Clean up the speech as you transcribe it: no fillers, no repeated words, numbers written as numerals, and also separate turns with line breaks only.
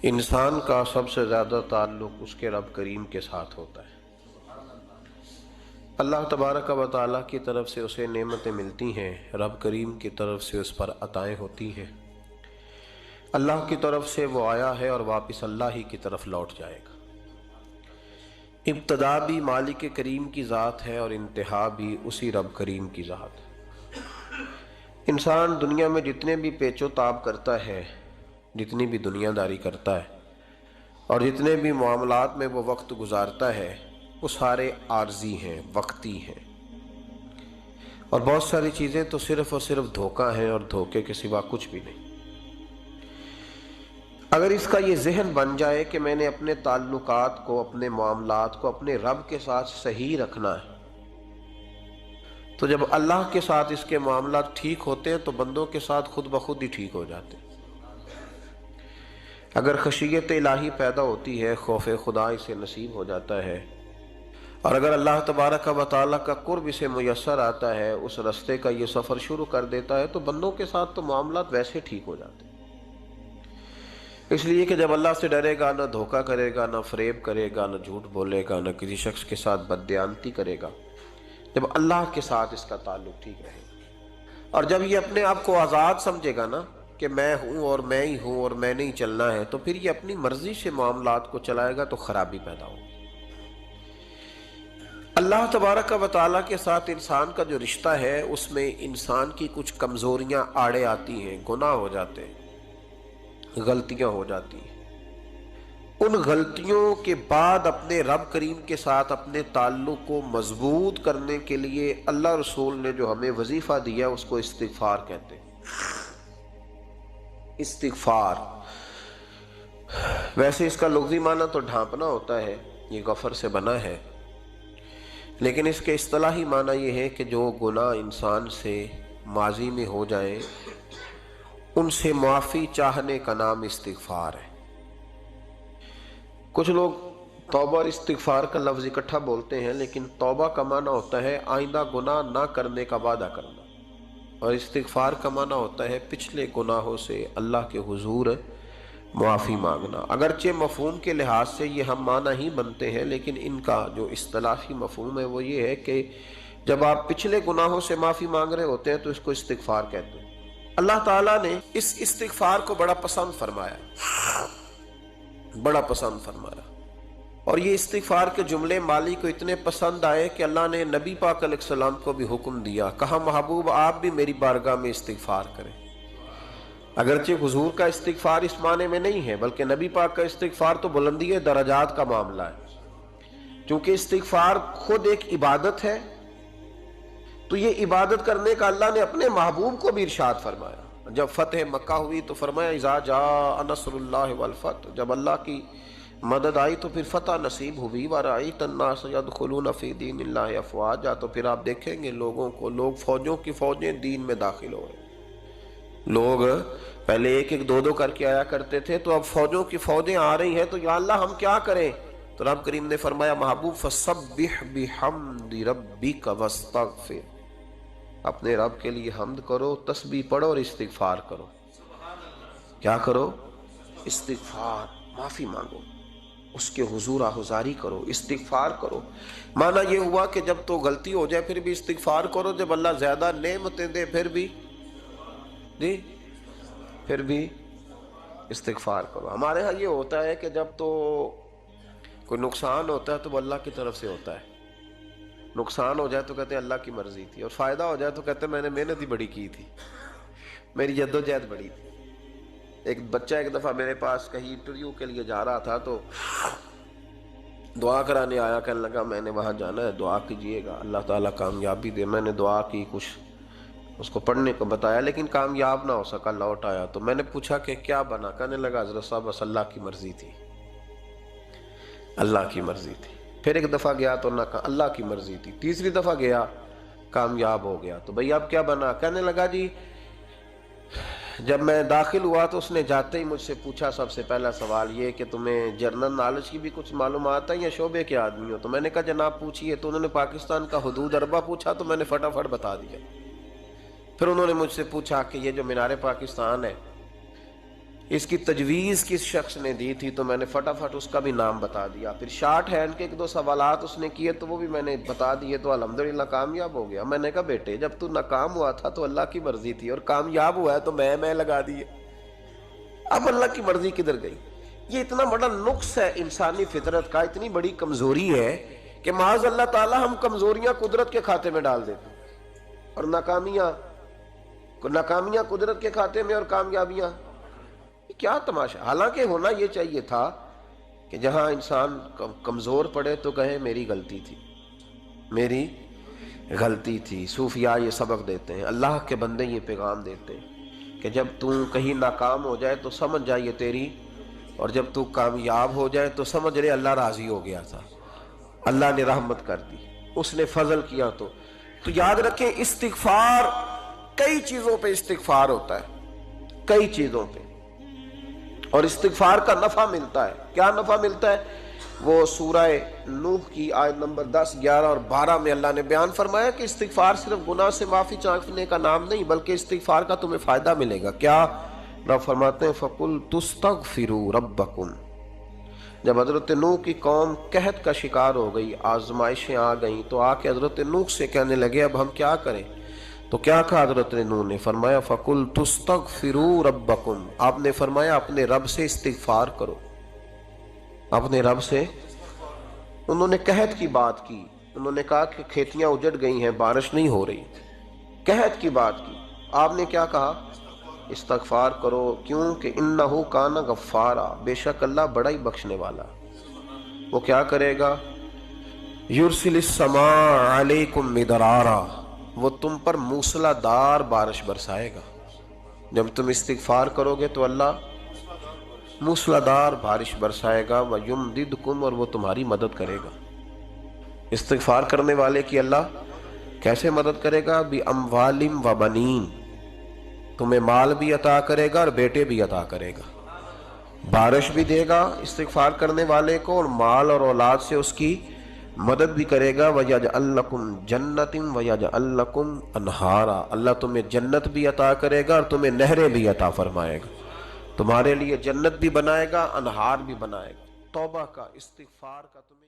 انسان کا سب سے زیادہ تعلق اس کے رب کریم کے ساتھ ہوتا ہے۔ اللہ تبارک و تعالیٰ کی طرف سے اسے نعمتیں ملتی ہیں، رب کریم کی طرف سے اس پر عطائیں ہوتی ہیں۔ اللہ کی طرف سے وہ آیا ہے اور واپس اللہ ہی کی طرف لوٹ جائے گا۔ ابتدا بھی مالک کریم کی ذات ہے اور انتہا بھی اسی رب کریم کی ذات ہے۔ انسان دنیا میں جتنے بھی پیچ و تاب کرتا ہے، جتنی بھی دنیا داری کرتا ہے اور جتنے بھی معاملات میں وہ وقت گزارتا ہے، وہ سارے عارضی ہیں، وقتی ہیں، اور بہت ساری چیزیں تو صرف اور صرف دھوکہ ہیں اور دھوکے کے سوا کچھ بھی نہیں۔ اگر اس کا یہ ذہن بن جائے کہ میں نے اپنے تعلقات کو، اپنے معاملات کو اپنے رب کے ساتھ صحیح رکھنا ہے، تو جب اللہ کے ساتھ اس کے معاملات ٹھیک ہوتے ہیں تو بندوں کے ساتھ خود بخود ہی ٹھیک ہو جاتے ہیں۔ اگر خشیت الہی پیدا ہوتی ہے، خوف خدا اسے نصیب ہو جاتا ہے، اور اگر اللہ تبارک و تعالیٰ کا قرب اسے میسر آتا ہے، اس رستے کا یہ سفر شروع کر دیتا ہے، تو بندوں کے ساتھ تو معاملات ویسے ٹھیک ہو جاتے ہیں۔ اس لیے کہ جب اللہ سے ڈرے گا، نہ دھوکہ کرے گا، نہ فریب کرے گا، نہ جھوٹ بولے گا، نہ کسی شخص کے ساتھ بددیانتی کرے گا، جب اللہ کے ساتھ اس کا تعلق ٹھیک رہے گا، اور جب یہ اپنے آپ کو آزاد سمجھے گا نا کہ میں ہوں اور میں ہی ہوں اور میں نے ہی چلنا ہے، تو پھر یہ اپنی مرضی سے معاملات کو چلائے گا تو خرابی پیدا ہوگی۔ اللہ تبارک و تعالیٰ کے ساتھ انسان کا جو رشتہ ہے، اس میں انسان کی کچھ کمزوریاں آڑے آتی ہیں، گناہ ہو جاتے ہیں، غلطیاں ہو جاتی ہیں۔ ان غلطیوں کے بعد اپنے رب کریم کے ساتھ اپنے تعلق کو مضبوط کرنے کے لیے اللہ رسول نے جو ہمیں وظیفہ دیا، اس کو استغفار کہتے ہیں۔ استغفار ویسے اس کا لغوی معنی تو ڈھانپنا ہوتا ہے، یہ غفر سے بنا ہے، لیکن اس کے اصطلاحی معنی یہ ہے کہ جو گناہ انسان سے ماضی میں ہو جائیں، ان سے معافی چاہنے کا نام استغفار ہے۔ کچھ لوگ توبہ اور استغفار کا لفظ اکٹھا بولتے ہیں، لیکن توبہ کا معنی ہوتا ہے آئندہ گناہ نہ کرنے کا وعدہ کرنا، اور استغفار کا معنی ہوتا ہے پچھلے گناہوں سے اللہ کے حضور معافی مانگنا۔ اگرچہ مفہوم کے لحاظ سے یہ ہم معنی ہی بنتے ہیں، لیکن ان کا جو اصطلاحی مفہوم ہے وہ یہ ہے کہ جب آپ پچھلے گناہوں سے معافی مانگ رہے ہوتے ہیں تو اس کو استغفار کہتے ہیں۔ اللہ تعالیٰ نے اس استغفار کو بڑا پسند فرمایا، بڑا پسند فرمایا، اور یہ استغفار کے جملے مالی کو اتنے پسند آئے کہ اللہ نے نبی پاک علیہ السلام کو بھی حکم دیا، کہا محبوب آپ بھی میری بارگاہ میں استغفار کریں۔ اگرچہ حضور کا استغفار اس معنی میں نہیں ہے، بلکہ نبی پاک کا استغفار تو بلندی درجات کا معاملہ ہے۔ چونکہ استغفار خود ایک عبادت ہے، تو یہ عبادت کرنے کا اللہ نے اپنے محبوب کو بھی ارشاد فرمایا۔ جب فتح مکہ ہوئی تو فرمایا اذا جاء نصر اللہ والفتح، جب اللہ کی مدد آئی تو پھر فتح نصیب ہوئی، وَرَأَيْتَ النَّاسَ يَدْخُلُونَ فِي دِينِ اللَّهِ أَفْوَاجًا، تو پھر آپ دیکھیں گے لوگوں کو، لوگ فوجوں کی فوجیں دین میں داخل ہو رہے ہیں۔ لوگ پہلے ایک ایک دو دو کر کے آیا کرتے تھے، تو اب فوجوں کی فوجیں آ رہی ہیں، تو یا اللہ ہم کیا کریں؟ تو رب کریم نے فرمایا محبوب فَسَبِّحْ بِحَمْدِ رَبِّكَ وَاسْتَغْفِرْ، اپنے رب کے لیے حمد کرو، تسبیح پڑھو اور استغفار کرو۔ کیا کرو؟ استغفار، معافی مانگو، اس کے حضور آہذاری کرو، استغفار کرو۔ معنی یہ ہوا کہ جب تو غلطی ہو جائے پھر بھی استغفار کرو، جب اللہ زیادہ نعمتیں دے پھر بھی استغفار کرو۔ ہمارے ہاں یہ ہوتا ہے کہ جب تو کوئی نقصان ہوتا ہے تو وہ اللہ کی طرف سے ہوتا ہے، نقصان ہو جائے تو کہتے ہیں اللہ کی مرضی تھی، اور فائدہ ہو جائے تو کہتے ہیں میں نے محنت ہی بڑی کی تھی، میری جدوجہد بڑی تھی۔ ایک بچہ ایک دفعہ میرے پاس کہیں انٹرویو کے لیے جا رہا تھا، تو دعا کرانے آیا، کہنے لگا میں نے وہاں جانا ہے، دعا کیجئے گا اللہ تعالیٰ کامیابی دے۔ میں نے دعا کی، کچھ اس کو پڑھنے کو بتایا، لیکن کامیاب نہ ہو سکا، لوٹ آیا۔ تو میں نے پوچھا کہ کیا بنا؟ کہنے لگا حضرت صاحب بس اللہ کی مرضی تھی، اللہ کی مرضی تھی۔ پھر ایک دفعہ گیا تو نہ کہا اللہ کی مرضی تھی، تیسری دفعہ گیا کامیاب ہو گیا۔ تو بھئی اب کیا بنا؟ کہنے لگا جی جب میں داخل ہوا تو اس نے جاتے ہی مجھ سے پوچھا سب سے پہلا سوال یہ کہ تمہیں جنرل نالج کی بھی کچھ معلومات ہے یا شعبے کے آدمی ہو؟ تو میں نے کہا جناب پوچھئے۔ تو انہوں نے پاکستان کا حدود اربہ پوچھا تو میں نے فٹافٹ بتا دیا۔ پھر انہوں نے مجھ سے پوچھا کہ یہ جو مینار پاکستان ہے اس کی تجویز کس شخص نے دی تھی تو میں نے فٹافٹ اس کا بھی نام بتا دیا. پھر شارٹ ہینڈ کے ایک دو سوالات اس نے کیے تو وہ بھی میں نے بتا دیے تو الحمدللہ کامیاب ہو گیا. میں نے کہا بیٹے جب تو ناکام ہوا تھا تو اللہ کی مرضی تھی اور کامیاب ہوا ہے تو میں لگا دیے. اب اللہ کی مرضی کدھر گئی؟ یہ اتنا بڑا نقص ہے انسانی فطرت کا، اتنی بڑی کمزوری ہے کہ معاذ اللہ تعالی ہم کمزوریاں قدرت کے کھاتے میں ڈال دیتے ہیں اور ناکامیاں قدرت کے کھاتے میں اور کامیابیاں. کیا تماشا! حالانکہ ہونا یہ چاہیے تھا کہ جہاں انسان کمزور پڑے تو کہے میری غلطی تھی. صوفیاء یہ سبق دیتے ہیں، اللہ کے بندے یہ پیغام دیتے ہیں کہ جب تو کہیں ناکام ہو جائے تو سمجھ جائے یہ تیری، اور جب تو کامیاب ہو جائے تو سمجھ رہے اللہ راضی ہو گیا تھا، اللہ نے رحمت کر دی، اس نے فضل کیا. تو یاد رکھیں استغفار، کئی چیزوں پہ استغفار ہوتا ہے، کئی چیزوں پہ، اور استغفار کا نفع ملتا ہے. کیا نفع ملتا ہے؟ وہ سورہ نوح کی آیت نمبر 10، 11 اور 12 میں اللہ نے بیان فرمایا کہ استغفار صرف گناہ سے معافی چاہنے کا نام نہیں بلکہ استغفار کا تمہیں فائدہ ملے گا. کیا؟ رب فرماتے ہیں فَقُلْتُ اسْتَغْفِرُوا رَبَّكُمْ. جب حضرت نوح کی قوم قحط کا شکار ہو گئی، آزمائشیں آ گئیں، تو آ کے حضرت نوح سے کہنے لگے اب ہم کیا کریں؟ تو کیا کہا حضرت نوح نے؟ فرمایا فَقُلْتُ اسْتَغْفِرُوا رَبَّكُمْ. آپ نے فرمایا اپنے رب سے استغفار کرو، اپنے رب سے. انہوں نے قحط کی بات کی، انہوں نے کہا کہ کھیتیاں اجڑ گئی ہیں، بارش نہیں ہو رہی، قحط کی بات کی. آپ نے کیا کہا؟ استغفار کرو. کیوں کہ انہو کان غفارا، بے شک اللہ بڑا ہی بخشنے والا. وہ کیا کرے گا؟ یرسل السماء علیکم مدرارا، وہ تم پر موسلا دار بارش برسائے گا. جب تم استغفار کرو گے تو اللہ موسلا دار بارش برسائے گا. وَيُمْدِدْكُمْ، اور وہ تمہاری مدد کرے گا. استغفار کرنے والے کی اللہ کیسے مدد کرے گا؟ بِأَمْوَالٍ وَبَنِينَ، تمہیں مال بھی عطا کرے گا اور بیٹے بھی عطا کرے گا. بارش بھی دے گا استغفار کرنے والے کو اور مال اور اولاد سے اس کی مدد بھی کرے گا. وَيَجْعَلْ لَكُمْ جَنَّةٍ وَيَجْعَلْ لَكُمْ أَنْهَارًا، اللہ تمہیں جنت بھی عطا کرے گا اور تمہیں نہریں بھی عطا فرمائے گا. تمہارے لیے جنت بھی بنائے گا، انہار بھی بنائے گا. توبہ کا، استغفار کا تمہیں